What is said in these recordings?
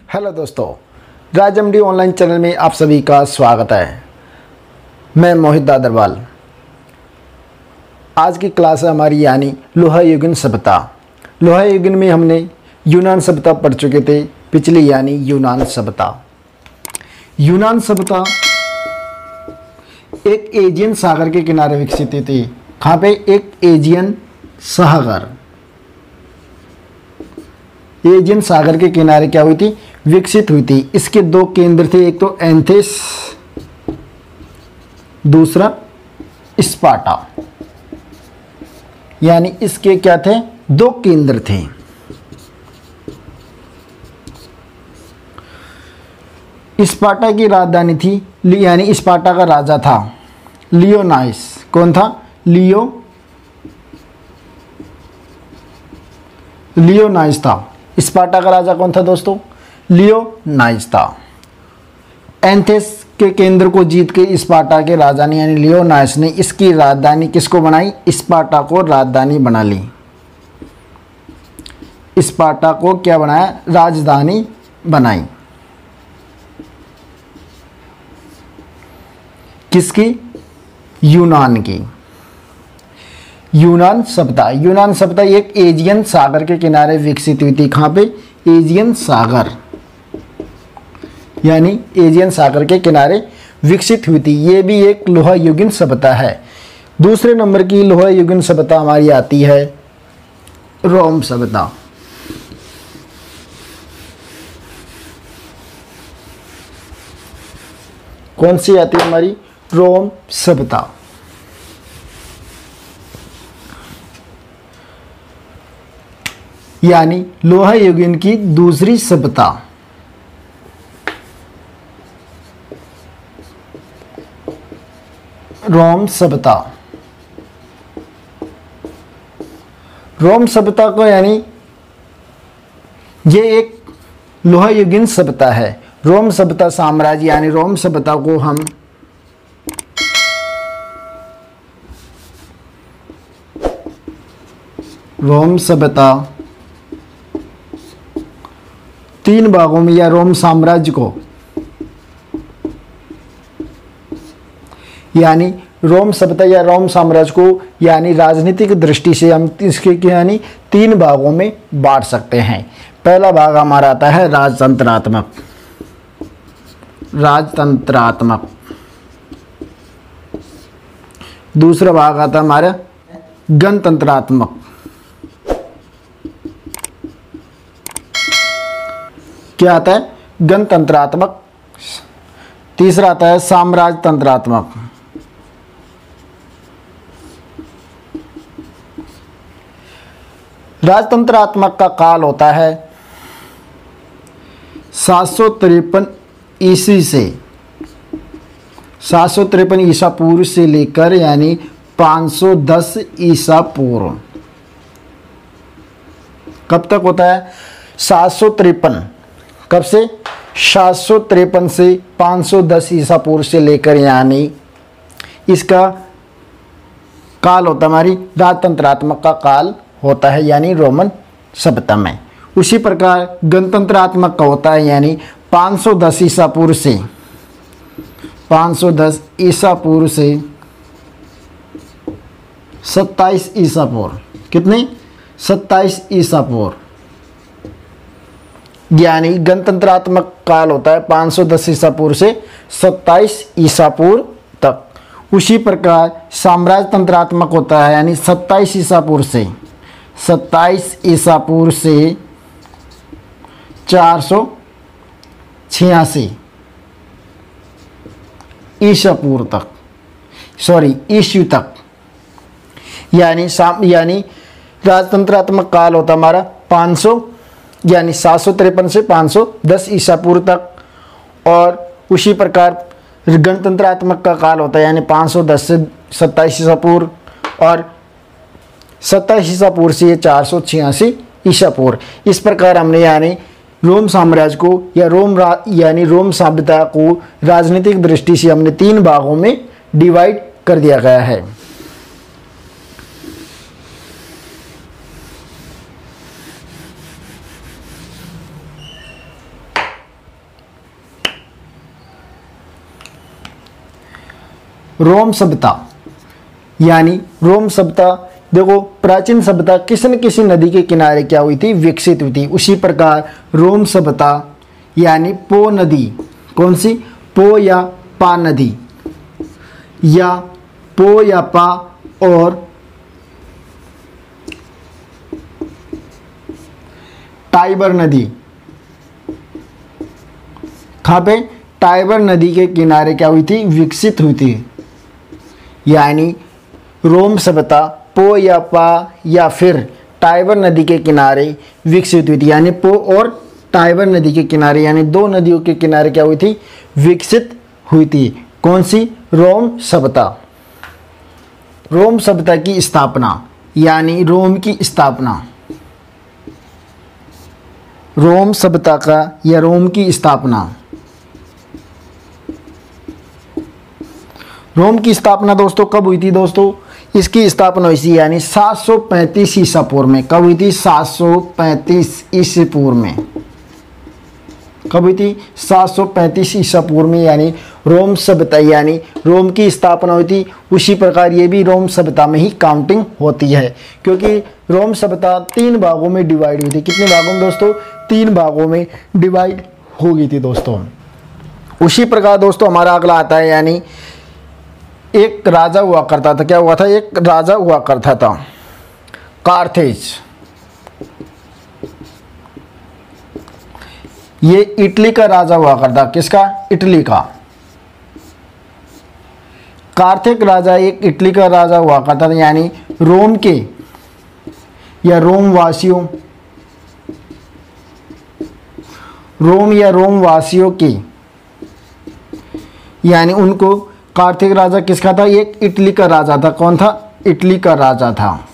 Hello दोस्तों, राज MD online channel में आप सभी का स्वागत है। मैं मोहित दादरवाल। आज की क्लास है हमारी यानी लोहा युगीन सभ्यता। लोहा युगीन में हमने यूनान सभ्यता पढ़ चुके थे पिछली, यानी यूनान सभ्यता। यूनान सभ्यता एक एजियन सागर के किनारे विकसित हुई थी। कहाँ पे? एक एजियन सागर, एजियन सागर के किनारे क्या हुई थी? विकसित हुई थी। इसके दो केंद्र थे, एक तो एंथेस, दूसरा स्पार्टा। यानी इसके क्या थे? दो केंद्र थे। स्पार्टा की राजधानी थी, यानी स्पार्टा का राजा था लियोनाइस। कौन था? लियोनाइस था। स्पार्टा का राजा कौन था दोस्तों? लियोनाइस था। एंथेस के केंद्र को जीत के स्पार्टा के राजा ने यानी लियोनाइस ने इसकी राजधानी किसको बनाई? स्पार्टा को राजधानी बना ली। स्पार्टा को क्या बनाया? राजधानी बनाई। किसकी? यूनान की। यूनान सभ्यता। यूनान सभ्यता एक एजियन सागर के किनारे विकसित हुई थी। कहाँ पे? एजियन सागर, यानी एजियन सागर के किनारे विकसित हुई थी। ये भी एक लोहा युगीन सभ्यता है। दूसरे नंबर की लोहा युगीन सभ्यता हमारी आती है रोम सभ्यता। कौन सी आती है हमारी? रोम सभ्यता। यानी लोहा युगीन की दूसरी सभ्यता। रोम सभ्यता। रोम सभ्यता को यानी ये एक लोहा युगीन सभ्यता है। रोम सभ्यता साम्राज्य यानी रोम सभ्यता को हम रोम सभ्यता तीन भागों में, या रोम साम्राज्य को यानी रोम सभ्यता या रोम साम्राज्य को यानी राजनीतिक दृष्टि से हम इसके यानी तीन भागों में बांट सकते हैं। पहला भाग हमारा आता है राजतंत्रात्मक। दूसरा भाग आता है हमारा गणतंत्रात्मक। क्या आता है? गणतंत्रात्मक। तीसरा आता है साम्राज्यतंत्रात्मक। राजतंत्रात्मक का काल होता है 753 ईस्वी से 753 ईसा पूर्व से लेकर यानी 510 ईसा पूर्व। कब तक होता है? 753। कब से? 753 से 510 ईसा पूर्व से लेकर, यानी इसका काल होता है हमारी राजतंत्रात्मक का काल होता है, यानी रोमन सभ्यता में। उसी प्रकार गणतंत्रात्मक का होता है, यानी 510 ईसा पूर्व से 510 ईसा पूर्व से 27 ईसा पूर्व। कितने? 27 ईसा पूर्व। यानी गणतंत्रात्मक काल होता है 510 ईसा पूर्व से 27 ईसा पूर्व तक। उसी प्रकार साम्राज्यतंत्रात्मक होता है, यानी 27 ईसा पूर्व से 486 ईसा पूर्व तक, ईस्वी तक। यानी राजतंत्रात्मक काल होता हमारा 753 से 510 ईसा पूर्व तक। और उसी प्रकार गणतंत्रात्मक का काल होता है, यानी 510 से 27 ईसा पूर्व, और 27 ईसा पूर्व से 486 ईसा पूर्व। इस प्रकार हमने यानी रोम साम्राज्य को या रोम सभ्यता को राजनीतिक दृष्टि से हमने तीन भागों में डिवाइड कर दिया गया है। रोम सभ्यता, यानी रोम सभ्यता, देखो प्राचीन सभ्यता किसी न किसी नदी के किनारे क्या हुई थी, विकसित हुई थी। उसी प्रकार रोम सभ्यता यानी पो नदी, कौन सी, पो या पा नदी, या पो या पा और टाइबर नदी, कहाँ पे, टाइबर नदी के किनारे क्या हुई थी, विकसित हुई थी। यानी रोम सभ्यता पो या पा या फिर टाइबर नदी के किनारे विकसित हुई थी। यानी पो और टाइबर नदी के किनारे, यानी दो नदियों के किनारे क्या हुई थी, विकसित हुई थी। कौन सी, रोम सभ्यता। रोम सभ्यता की स्थापना, यानी रोम की स्थापना, रोम सभ्यता का या रोम की स्थापना। रोम की स्थापना दोस्तों कब हुई थी दोस्तों, इसकी स्थापना हुई थी यानी 735 ईसा पूर्व में। कब हुई थी, 735 ईसा पूर्व में। कब हुई थी, 735 ईसा पूर्व में, यानी रोम सभ्यता यानी रोम की स्थापना हुई थी। उसी प्रकार ये भी रोम सभ्यता में ही काउंटिंग होती है, क्योंकि रोम सभ्यता 3 भागों में डिवाइड हुई थी। कितने भागों में दोस्तों, 3 भागों में डिवाइड हो गई थी दोस्तों। उसी प्रकार दोस्तों हमारा अगला आता है, यानी एक राजा हुआ करता था। क्या हुआ था, एक राजा हुआ करता था, कार्थेज। ये इटली का राजा हुआ करता, किसका, इटली का। कार्थेज राजा एक इटली का राजा हुआ करता था, यानी रोम के या रोम वासियों, रोम या रोम वासियों के, यानी उनको कार्थेज राजा किसका था, एक इटली का राजा था। कौन था, इटली का राजा था,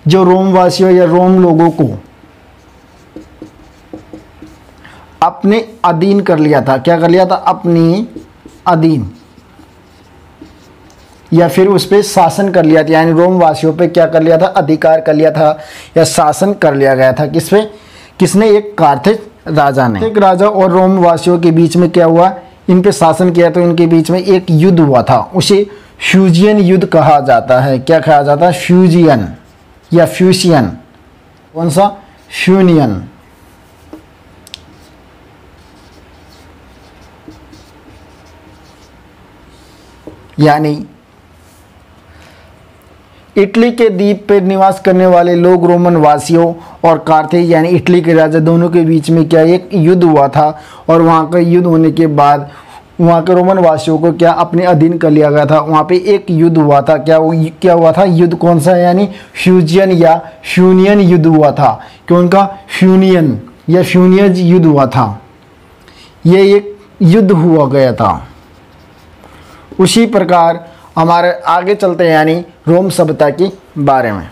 जो रोम वासियों या रोम लोगों को अपने अधीन कर लिया था। क्या कर लिया था, अपनी अधीन, या फिर उस पर शासन कर लिया था। यानी रोम वासियों पे क्या कर लिया था, अधिकार कर लिया था या शासन कर लिया गया था। किस पे, किसने, एक कार्थेज राजा ने। एक राजा और रोम वासियों के बीच में क्या हुआ, इन पे शासन किया तो इनके बीच में एक युद्ध हुआ था। उसे फ्यूजियन युद्ध कहा जाता है। क्या कहा जाता है, फ्यूजियन या फ्यूशियन। कौन सा, फ्यूनियन। यानी इटली के द्वीप पर निवास करने वाले लोग रोमन वासियों और कार्थेज यानी इटली के राजा दोनों के बीच में क्या एक युद्ध हुआ था। और वहाँ का युद्ध होने के बाद वहाँ के रोमन वासियों को क्या अपने अधीन कर लिया गया था। वहाँ पे एक युद्ध हुआ था। क्या हुआ था, युद्ध कौन सा, यानी फ्यूजियन या फ्यूनियन युद्ध हुआ था। क्यों, उनका फ्यूनियन या फ्यूनियन युद्ध हुआ था। ये एक युद्ध हुआ गया था। उसी प्रकार हमारे आगे चलते हैं, यानी रोम सभ्यता के बारे में।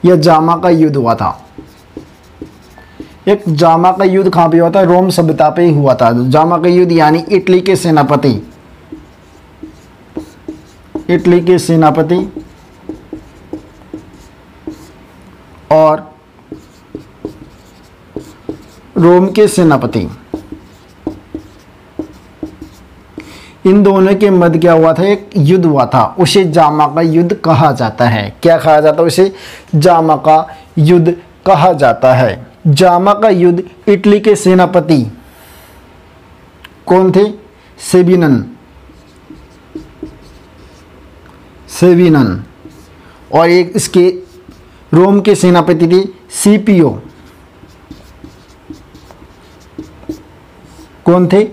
यह जामा का युद्ध हुआ था। एक जामा का युद्ध कहाँ पे हुआ था, रोम सभ्यता पे ही हुआ था। जामा का युद्ध यानी इटली के सेनापति, इटली के सेनापति और रोम के सेनापति, इन दोनों के मध्य क्या हुआ था, एक युद्ध हुआ था। उसे जामा का युद्ध कहा जाता है। क्या कहा जाता है उसे, जामा का युद्ध कहा जाता है। जामा का युद्ध इटली के सेनापति कौन थे, सेबिनन, सेबिनन, और एक इसके रोम के सेनापति थे सीपीओ। कौन थे,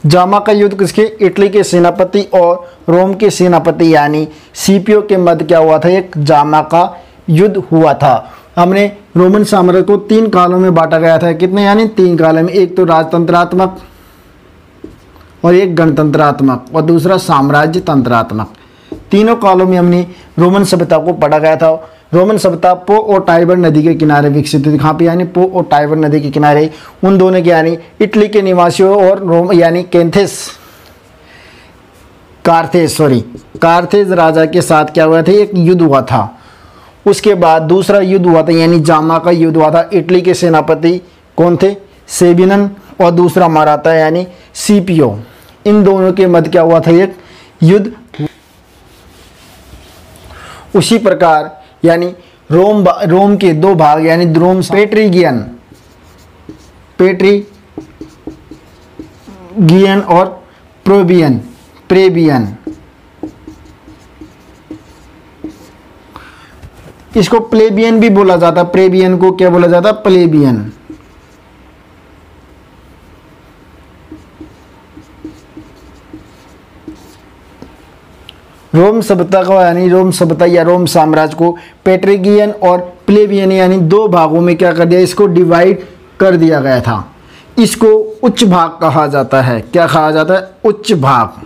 जामा का युद्ध किसके, इटली के सेनापति और रोम के सेनापति यानी सीपीओ के मध्य क्या हुआ था, एक जामा का युद्ध हुआ था। हमने रोमन साम्राज्य को 3 कालों में बांटा गया था। कितने, यानी 3 कालों में। एक तो राजतंत्रात्मक, और एक गणतंत्रात्मक और दूसरा साम्राज्य तंत्रात्मक। तीनों कालों में हमने रोमन सभ्यता को पढ़ा गया था। रोमन सभ्यता पो और टाइबर नदी के किनारे विकसित हुई। कहाँ पे? यानी पो और टाइबर नदी के किनारे। उन दोनों के यानी इटली के निवासियों और रोम यानी कार्थेज राजा के साथ क्या हुआ था? एक युद्ध हुआ था। उसके बाद दूसरा युद्ध हुआ था यानी जामा का युद्ध हुआ था। इटली के सेनापति कौन थे? सेबिनन। और दूसरा मराठा यानी सीपियो। इन दोनों के मध्य क्या हुआ था? एक युद्ध। उसी प्रकार यानी रोम के दो भाग यानी रोम पेट्रीगियन और प्रेबियन। इसको प्लेबियन भी बोला जाता। प्रेबियन को क्या बोला जाता? प्लेबियन। रोम सभ्यता को यानी रोम सभ्यता या रोम साम्राज्य को पेट्रिगियन और प्लेबियन यानी दो भागों में क्या कर दिया? इसको डिवाइड कर दिया गया था। इसको उच्च भाग कहा जाता है। क्या कहा जाता है? उच्च भाग।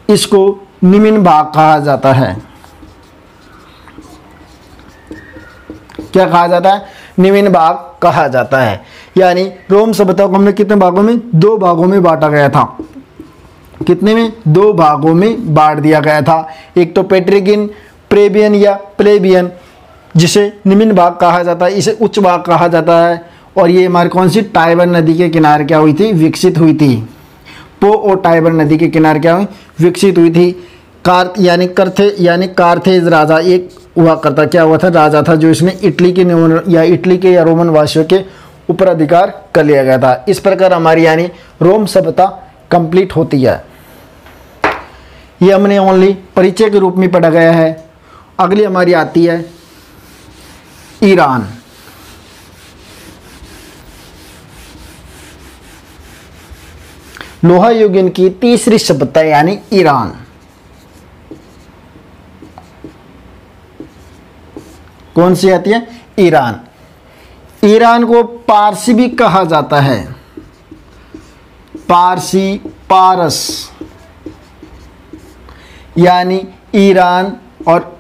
इसको निम्न भाग कहा जाता है। क्या कहा जाता है? निम्न भाग कहा जाता है। यानी रोम सभ्यता को हमने कितने भागों में? दो भागों में बांटा गया था। कितने में? दो भागों में बांट दिया गया था। एक तो पेट्रिगियन, प्रेबियन या प्लेबियन, जिसे निम्न भाग कहा जाता है, इसे उच्च भाग कहा जाता है। और ये हमारी कौन सी? टाइबर नदी के किनारे क्या हुई थी? विकसित हुई थी। पो और टाइबर नदी के किनारे क्या हुई? विकसित हुई थी। कार्थेज राजा एक हुआ करता। क्या हुआ था? राजा था जो इसने इटली के या रोमन वासियों के ऊपर अधिकार कर लिया गया था। इस प्रकार हमारी यानी रोम सभ्यता कंप्लीट होती है। ये हमने ओनली परिचय के रूप में पढ़ा गया है। अगली हमारी आती है ईरान। लोहा युगीन की तीसरी सभ्यता यानी ईरान। कौन सी आती है? ईरान। ईरान को पारसी भी कहा जाता है। पारस यानी ईरान। और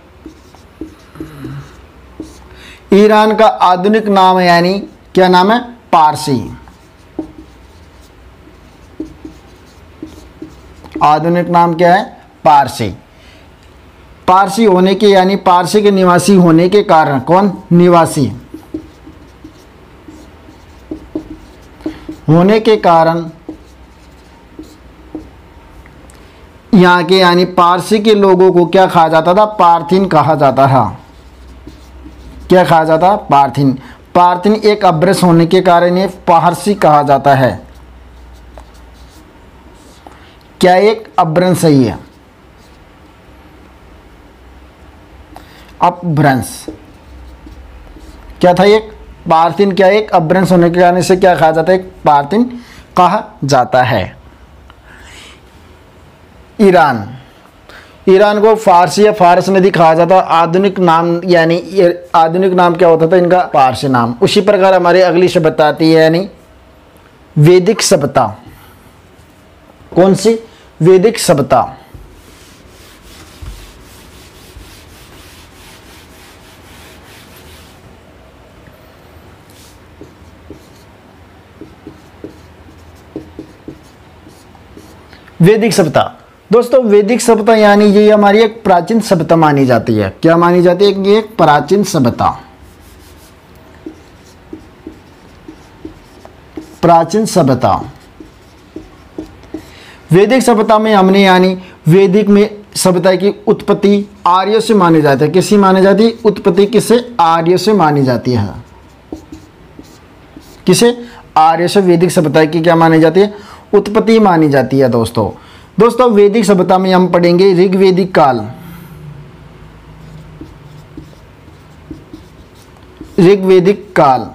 ईरान का आधुनिक नाम है यानी क्या नाम है? पारसी। आधुनिक नाम क्या है? पारसी। पारसी होने के यानी पारसी के निवासी होने के कारण, कौन? निवासी होने के कारण यहाँ के यानी पारसी के लोगों को क्या कहा जाता था? पार्थिन कहा जाता था। क्या कहा जाता? पार्थिन। पार्थिन एक अभ्रंश होने के कारण ये पारसी कहा जाता है। क्या एक अपभ्रंश सही है? अपभ्रंश क्या था? एक पार्थिन। क्या एक अपभ्रंश होने के कारण इसे क्या कहा जाता है? एक पार्थिन कहा जाता है। ईरान को फारसी या फारस नदी कहा जाता है। आधुनिक नाम यानी आधुनिक नाम क्या होता था इनका? पारसी नाम। उसी प्रकार हमारी अगली सभ्यता आती है यानी वैदिक सभ्यता। कौन सी? वैदिक सभ्यता। वैदिक सभ्यता दोस्तों, वैदिक सभ्यता यानी ये हमारी एक प्राचीन सभ्यता मानी जाती है। क्या मानी जाती है? ये एक प्राचीन सभ्यता। प्राचीन सभ्यता। वैदिक सभ्यता में हमने यानी वैदिक में सभ्यता की उत्पत्ति आर्यों से मानी जाती है। किससे मानी जाती है? उत्पत्ति किससे? आर्यों से मानी जाती है। किसे? आर्यों से वैदिक सभ्यता की क्या मानी जाती है? उत्पत्ति मानी जाती है। दोस्तों वैदिक सभ्यता में हम पढ़ेंगे ऋग्वैदिक काल, ऋग्वैदिक काल,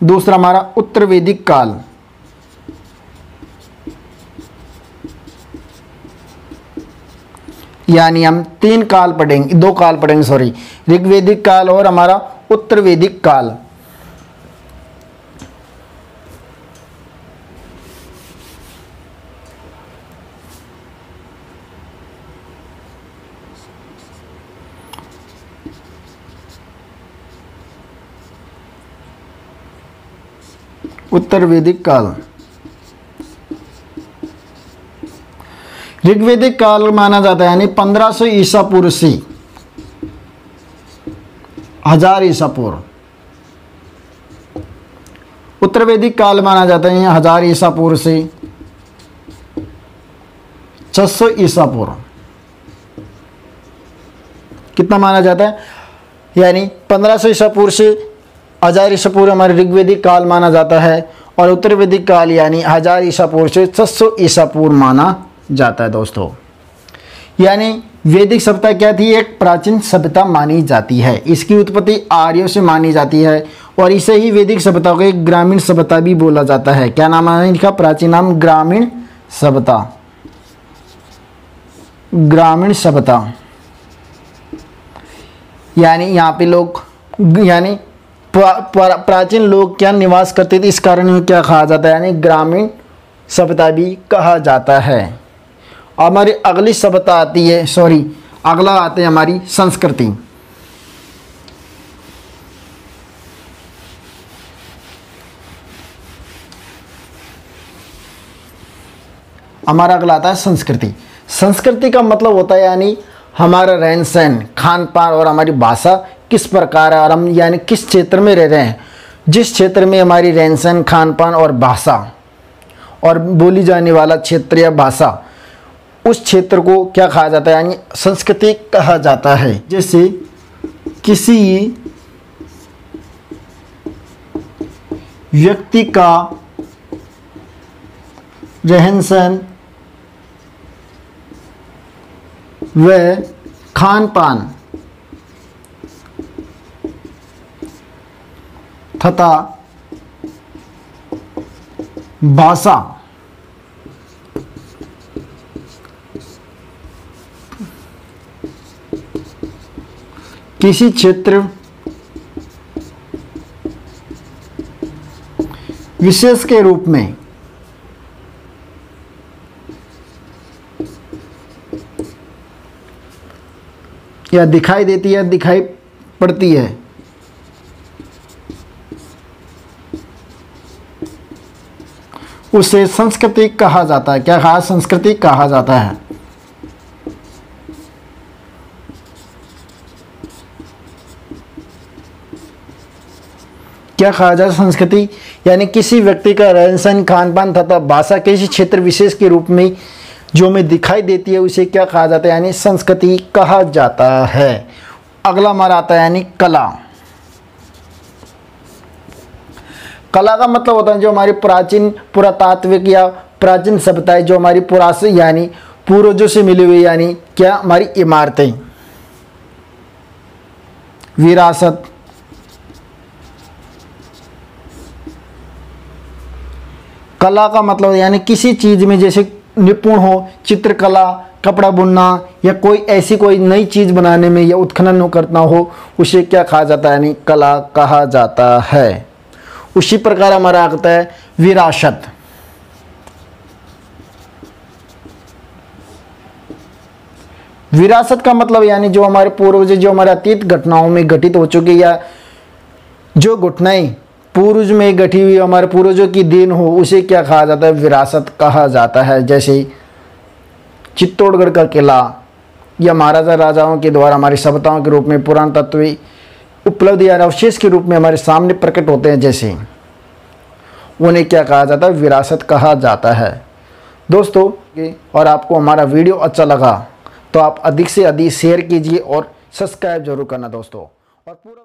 दूसरा हमारा उत्तर वैदिक काल, यानी हम तीन काल पढ़ेंगे, दो काल पढ़ेंगे सॉरी, ऋग्वैदिक काल और हमारा उत्तर वैदिक काल। उत्तर वैदिक काल। ऋग्वैदिक काल माना जाता है, यानी 1500 ईसा पूर्व से 1000 ईसा पूर्व। उत्तर वैदिक काल माना जाता है 1000 ईसा पूर्व से 600 ईसा पूर्व। कितना माना जाता है, यानी 1500 ईसा पूर्व से 1000 ईसा पूर्व हमारे ऋग्वैदिक काल माना जाता है, और उत्तर वैदिक काल यानी 1000 ईसा पूर्व से 600 ईसा पूर्व माना जाता है दोस्तों। यानी वैदिक सभ्यता क्या थी, एक प्राचीन सभ्यता मानी जाती है। इसकी उत्पत्ति आर्यों से मानी जाती है, और इसे ही वैदिक सभ्यता को एक ग्रामीण सभ्यता भी बोला जाता है। क्या नाम है इनका, प्राचीन नाम ग्रामीण सभ्यता। ग्रामीण सभ्यता यानी यहाँ पे लोग, यानी प्राचीन लोग क्या निवास करते थे, इस कारण में क्या कहा जाता है, यानी ग्रामीण सभ्यता भी कहा जाता है। हमारी अगली सभ्यता आती है, अगला आते है हमारी संस्कृति। हमारा अगला आता है संस्कृति। संस्कृति का मतलब होता है यानी हमारा रहन सहन, खान पान और हमारी भाषा किस प्रकार है, और हम यानी किस क्षेत्र में रह रहे हैं। जिस क्षेत्र में हमारी रहन सहन, खान पान और भाषा और बोली जाने वाला क्षेत्र या भाषा, उस क्षेत्र को क्या कहा जाता है, यानी संस्कृति कहा जाता है। जैसे किसी व्यक्ति का रहन सहन व खान पान तथा भाषा किसी क्षेत्र विशेष के रूप में या दिखाई देती है, दिखाई पड़ती है, उसे संस्कृति कहा जाता है। क्या कहा, संस्कृति कहा जाता है। क्या कहा जाए, संस्कृति यानी किसी व्यक्ति का रहन सहन, खान पान तथा भाषा किसी क्षेत्र विशेष के रूप में जो हमें दिखाई देती है, उसे क्या कहा जाता है, यानी संस्कृति कहा जाता है। अगला हमारा आता है यानी कला। कला का मतलब होता है जो हमारी प्राचीन पुरातात्विक या प्राचीन सभ्यताएं, जो हमारी पुरानी यानी पूर्वजों से मिली हुई, यानी क्या हमारी इमारतें, विरासत, कला का मतलब यानी किसी चीज में जैसे निपुण हो, चित्रकला, कपड़ा बुनना या कोई ऐसी कोई नई चीज बनाने में या उत्खनन करना हो, उसे क्या कहा जाता है, यानी कला कहा जाता है। उसी प्रकार हमारा आता है विरासत। विरासत का मतलब यानी जो हमारे पूर्वज, जो हमारे अतीत घटनाओं में घटित हो चुकी या जो घटनाएं पूर्वज में घटी हुई हमारे पूर्वजों की देन हो, उसे क्या कहा जाता है, विरासत कहा जाता है। जैसे चित्तौड़गढ़ का किला या महाराजा राजाओं के द्वारा हमारी सभ्यताओं के रूप में पुरातत्व उपलब्धि या अवशेष के रूप में हमारे सामने प्रकट होते हैं, जैसे उन्हें क्या कहा जाता है, विरासत कहा जाता है। दोस्तों, और आपको हमारा वीडियो अच्छा लगा तो आप अधिक से अधिक शेयर कीजिए और सब्सक्राइब जरूर करना दोस्तों। और पूरा